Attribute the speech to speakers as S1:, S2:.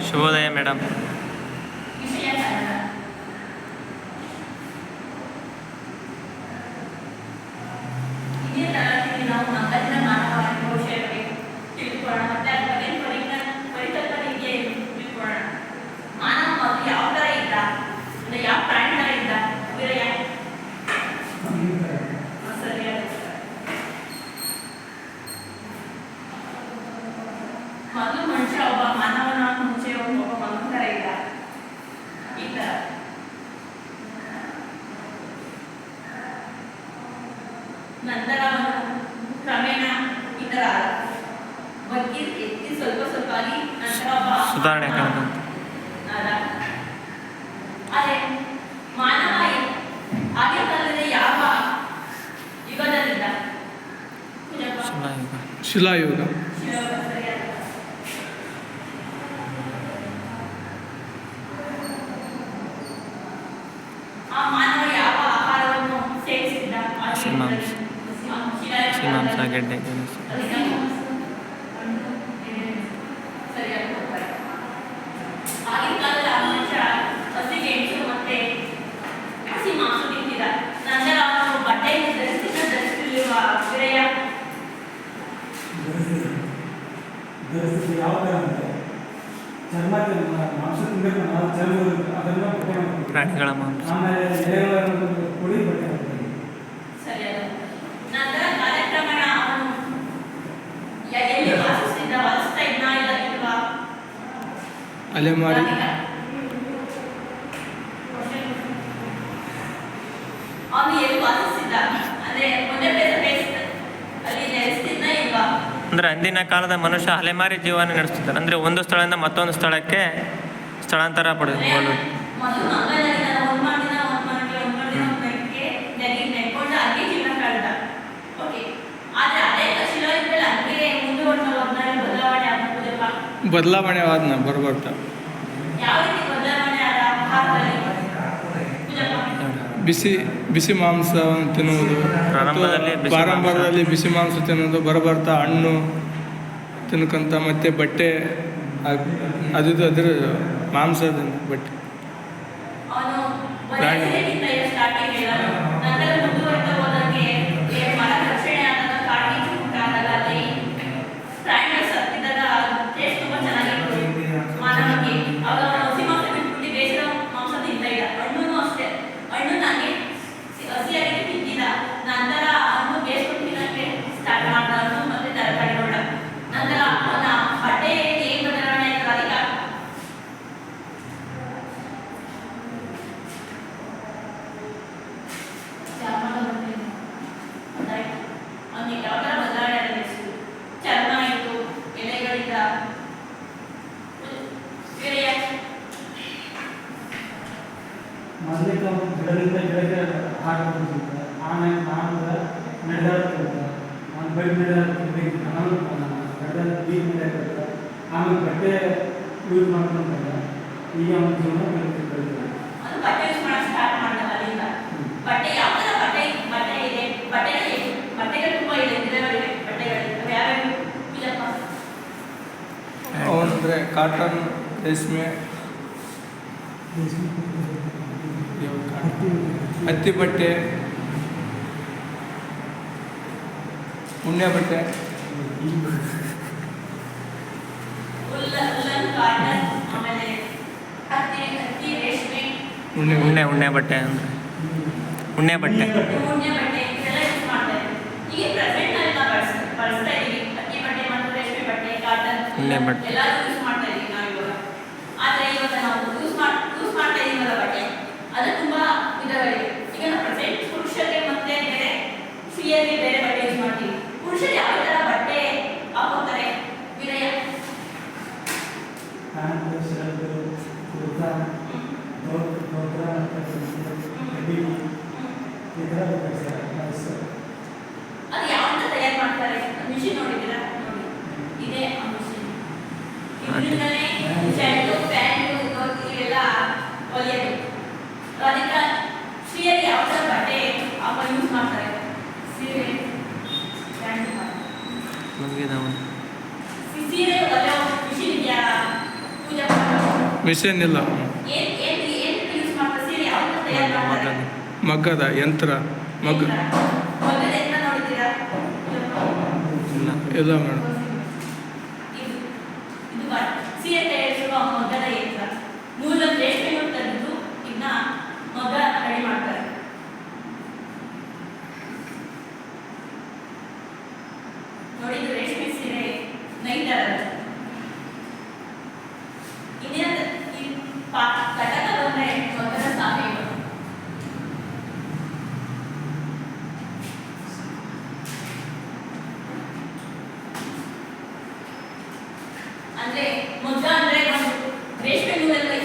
S1: ಶುಭೋದಯ ಮೇಡಮ್.
S2: ಮೊದಲು ಮನುಷ್ಯ ಒಬ್ಬ ಮಾನವನ ಮುಂಚೆ ಒಬ್ಬ ಮನುಷ್ಯರ ಇದ್ದ ಈ ತರ. ನಂತರ ಕ್ರಮೇಣ ಈ ತರ ಬಗ್ಗೆ ಎತ್ತಿ ಸ್ವಲ್ಪ ಸ್ವಲ್ಪ ಆಗಿ ನಂತರ ಒಬ್ಬ
S1: ಸುಧಾರಣೆ
S2: ಅದೇ ಮಾನವ ಆಗಿನ ಕಾಲದಲ್ಲಿ ಯಾವ ಯುಗದಲ್ಲಿದ್ದ?
S3: ಶಿಲಾಯುಗ.
S1: ಮಾಂಸ ಗೆಡ್ಡೆ
S2: ಆಗಿನ ಕಾಲದ ಮನುಷ್ಯ ಹಸಿ ಗೆಣಸು ಮತ್ತೆ ಹಸಿ ಮಾಂಸ ತಿಂತಿದ್ದ. ನಂತರ ಅವನು ಬಟ್ಟೆ ಧರಿಸುತ್ತಿರುವ ವಿರಯ
S4: ಯಾವ ಥರ ಅಂದರೆ ಚರ್ಮ ಮಾಂಸ ತಿನ್ನಬೇಕು, ನಾವು ಚರ್ಮ ಅದೆಲ್ಲ ಬಟ್ಟೆ ಮಾಡ್ತೀವಿ.
S1: ಪ್ರಾಣಿಗಳ ಮಾಂಸ
S4: ಆಮೇಲೆ ಎಲೆಗಳನ್ನು ಪುಡಿ ಬಟ್ಟೆ ಮಾಡ್ತೀವಿ.
S2: ಸರಿಯಾದ ನಂತರ ಕಾರ್ಯಕ್ರಮಣ ಅವನು ಎಲ್ಲಿ ವಾಸಿಸ್ತಾ ಇದ್ನ ಇಲ್ಲ ಇಲ್ವಾ?
S3: ಅಲೆಮಾರಿ.
S2: ಅವನು ಎಲ್ಲಿ ವಾಸಿಸ್ತಿದ್ದ ಅಂದ್ರೆ ಒಂದೇ ಪ್ಲೇಸ್ ಅಲ್ಲಿ ನೆಲೆಸ್ತಿದ್ನ ಇಲ್ವಾ?
S1: ಅಂದರೆ ಅಂದಿನ ಕಾಲದ ಮನುಷ್ಯ ಅಲೆಮಾರಿ ಜೀವನ ನಡೆಸ್ತಿದ್ದಾರೆ. ಅಂದರೆ ಒಂದು ಸ್ಥಳದಿಂದ ಮತ್ತೊಂದು ಸ್ಥಳಕ್ಕೆ ಸ್ಥಳಾಂತರ ಪಡೆದುಕೊಳ್ಳೋದು.
S2: ಮೊದಲು ಮಂಗಳೂರಿನ ಒಂದು ಮಾಡಿನ ನೆಟ್ಕೊಂಡು ಅಲ್ಲೇ ಜೀವನ ಕಳೆದ. ಓಕೆ, ಆದ್ರೆ ಅದೇ ಶಿಲಾಯುಗದಲ್ಲಿ ಹಂಗೆ ಮುಂದುವರೆದ ಬದಲಾವಣೆ ಆಗ್ಬೋದಪ್ಪ.
S3: ಬದಲಾವಣೆ ಆದ್ನ ಬರ್ಬರ್ತಾ
S2: ಯಾವ ರೀತಿ ಬದಲಾವಣೆ ಆದ? ಆಹಾರದಲ್ಲಿ
S3: ಬಿಸಿ ಮಾಂಸ ತಿನ್ನುವುದು, ಪ್ರಾರಂಭದಲ್ಲಿ ಬಿಸಿ ಮಾಂಸ ತಿನ್ನೋದು, ಬರಬರ್ತಾ ಹಣ್ಣು ತಿನ್ಕಂತ, ಮತ್ತೆ ಬಟ್ಟೆ ಅದು ಅದ್ರ ಮಾಂಸದಿಂದ ಬಟ್ಟೆ
S2: ಅವನು ಸ್ಟಾರ್ಟಿಂಗ್ ನಂತರ ಮುಂದುವರೆದ ಹೋದಂಗೆ ಮರ ರಕ್ಷಣೆ ಆದಾಗ ಕಾಡಿಗೆ ಉಂಟಾದಾಗ ಅಲ್ಲಿ ಪ್ರಾಣಿಗಳು ಸತ್ತಿದಾಗ ಟೇಸ್ಟ್ ತುಂಬಾ ಚೆನ್ನಾಗಿತ್ತು ಮಾನವನಿಗೆ. ಅವಾಗ ಹಸಿ ಮಾಂಸ ಬಿಟ್ಬಿಟ್ಟು ಬೇಸಿದ ಮಾಂಸ ತಿಂತಾ ಇದ್ದ. ಹಣ್ಣು ಅಷ್ಟೇ, ಹಣ್ಣು ನನಗೆ ಹಸಿಯಾಗಿ ತಿಂತಿದ್ದ. ನಂತರ ಹಣ್ಣು ಬೇಯಿಸ್ಕೊಂಡು ತಿನ್ನಕ್ಕೆ ಸ್ಟಾರ್ಟ್ ಮಾಡ್ದ. ಹಣ್ಣು ಮತ್ತೆ ತರಕಾರಿಗಳ ನಂತರ ಅವನ ಬಟ್ಟೆ ಹೇಗೆ ಬದಲಾವಣೆ ಆಯ್ತು ಅದೀಗ ಅವನಿಗೆ ಯಾವ ಥರ ಬದಲಾವಣೆ ಆಗಿದೆ? ಚರ್ಮ ಇತ್ತು, ಎಲೆಗಳಿಂದ
S4: ಮೊದಲಿಗೆ ಅವನು ಗಿಡದಿಂದ ಗಿಡಕ್ಕೆ ಹಾಕಿ ಆಮೇಲೆ ನಾನು ನಡೆದಾಡ್ತಿರ್ತ ನಾನು ಬೆಡ್ ನಡೆದಾಡ್ತಿರ್ಬೇಕು, ನಾನು ಬೀಟ್ ನಡೆದಾಡ್ತಿರ್ತ, ಆಮೇಲೆ ಬಟ್ಟೆ ಯೂಸ್ ಮಾಡ್ಕೊಂಡ್ರೆ ಈಗ ಅವನ ಜೀವನ ಬೆಳೀತಿರ್ತಾರೆ.
S2: ಅದು ಬಟ್ಟೆ ಯೂಸ್ ಮಾಡಕ್ಕೆ ಸ್ಟಾರ್ಟ್ ಮಾಡ್ದ ಅಲ್ಲಿಂದ. ಬಟ್ಟೆ ಯಾವ ಥರ ಬಟ್ಟೆ ಇದೆ? ಬಟ್ಟೆಗಳು ತುಂಬ ಇದೆ, ಗಿಡಗಳಿವೆ, ಬಟ್ಟೆಗಳಿವೆ. ಯಾವ್ಯಾವ ಇಲ್ಲಪ್ಪ?
S3: ಅವಂದರೆ ಕಾಟನ್, ರೇಷ್ಮೆ, ಹತ್ತಿ ಬಟ್ಟೆ, ಉಣ್ಣೆ ಬಟ್ಟೆ,
S2: ಉಲ್ಲನ್, ಕಾಟನ್, ಆಮೇಲೆ ಹತ್ತಿ, ರೇಷ್ಮೆ,
S1: ಉಣ್ಣೆ ಬಟ್ಟೆ ಅಂದರೆ ಉಣ್ಣೆ ಬಟ್ಟೆ
S2: ಇದೆಲ್ಲ ಯೂಸ್ ಮಾಡ್ತಾರೆ. ಈಗ ಪ್ರೆಸೆಂಟ್ ಅಲ್ಲಿ ನಾವು ಬಳಸ್ತಾ ಇದೀವಿ. ಹತ್ತಿ ಬಟ್ಟೆ ಮತ್ತು ರೇಷ್ಮೆ ಬಟ್ಟೆ, ಕಾಟನ್
S1: ಉಣ್ಣೆ ಬಟ್ಟೆ
S2: ಎಲ್ಲರೂ ಯೂಸ್ ಮಾಡ್ತಾ ಇದೀವಿ ನಾವು ಇವಾಗ. ಆದ್ರೆ ಇವಾಗ ನಾವು ಯೂಸ್ ಮಾಡ್ತಾ ಇದೀವಲ್ಲ ಬಟ್ಟೆ, ಅದು ತುಂಬಾ ವಿಧಗಳಿವೆ. ಈಗ ನಾವು ಪ್ರೆಸೆಂಟ್ ಪುರುಷರಿಗೆ ಮತ್ತೆ ಬೇರೆ, ಸ್ತ್ರೀಯರಿಗೆ ಬೇರೆ ಬಟ್ಟೆ ಯೂಸ್ ಮಾಡ್ತೀವಿ. ಪುರುಷರು ಯಾವ ಥರ ಬಟ್ಟೆ ಹಾಕೋತಾರೆ? ವಿನಯ
S4: ಪ್ಯಾಂಟ್, ಶರ್ಟ್, ಕುರ್ತಾ, ಧೋತ್ರ, ಕಡ್ಡಿ ಈ ಥರ ಸರ್.
S2: ಅದು ಯಾವ್ದು ತಯಾರು ಮಾಡ್ತಾರೆ? ಮಿಷಿನ್ ನೋಡಿದ್ದೀರಾ? ನೋಡಿ, ಇದೇ ಆ ಮಿಷಿನ್. ಇದರಿಂದಲೇ ಶರ್ಟು, ಪ್ಯಾಂಟು ಇವೆಲ್ಲ ಹೊಲಿಯೋದು. ಅದಕ್ಕೆ ಸ್ತ್ರೀಯರಿಗೆ ಯಾವ ಥರ ಬಟ್ಟೆ ಯೂಸ್ ಮಾಡ್ತಾರೆ? ಸೀರೆ, ಪ್ಯಾಂಟ್
S1: ನಮಗೆ
S2: ಸೀರೆ ಹೊಲಿಯೋ
S3: ಮಿಷನ್ ಇಲ್ಲ.
S2: ಏನ್ ಯೂಸ್ ಮಾಡ್ತಾರೆ? ಸೀರೆ ಯಾವ ತಯಾರು ಮಾಡ್ತಾರೆ?
S3: ಮಗ್ಗದ ಯಂತ್ರ.
S2: ಮಗ್ಗದ ಯಂತ್ರ ನೋಡಿದ್ದೀರಾ?
S3: ಇಲ್ಲ ಮೇಡಮ್.
S2: ಇದು ಸೀರೆ ತಯಾರಿಸುವ ಮಗ್ಗದ ಯಂತ್ರ. ನೂಲ ರೇಷ್ಮೆ ನೂಲು ತೆಗೆದು ಇದನ್ನ ಮಗ್ಗ ರೆಡಿ ಮಾಡ್ತಾರೆ. ನೋಡಿ, ಇದು ರೇಷ್ಮೆ ಸೀರೆ ನೈತಾರೆ. ಇನ್ನೇನ ಘಟಕ ಬಂದ್ರೆ ಮಗ್ಗದ ಸಾಧನೆಗಳು. ಅಂದ್ರೆ ಮಗ್ಗ ಅಂದ್ರೆ ಒಂದು ರೇಷ್ಮೆ ನೂಲಲ್ಲಿ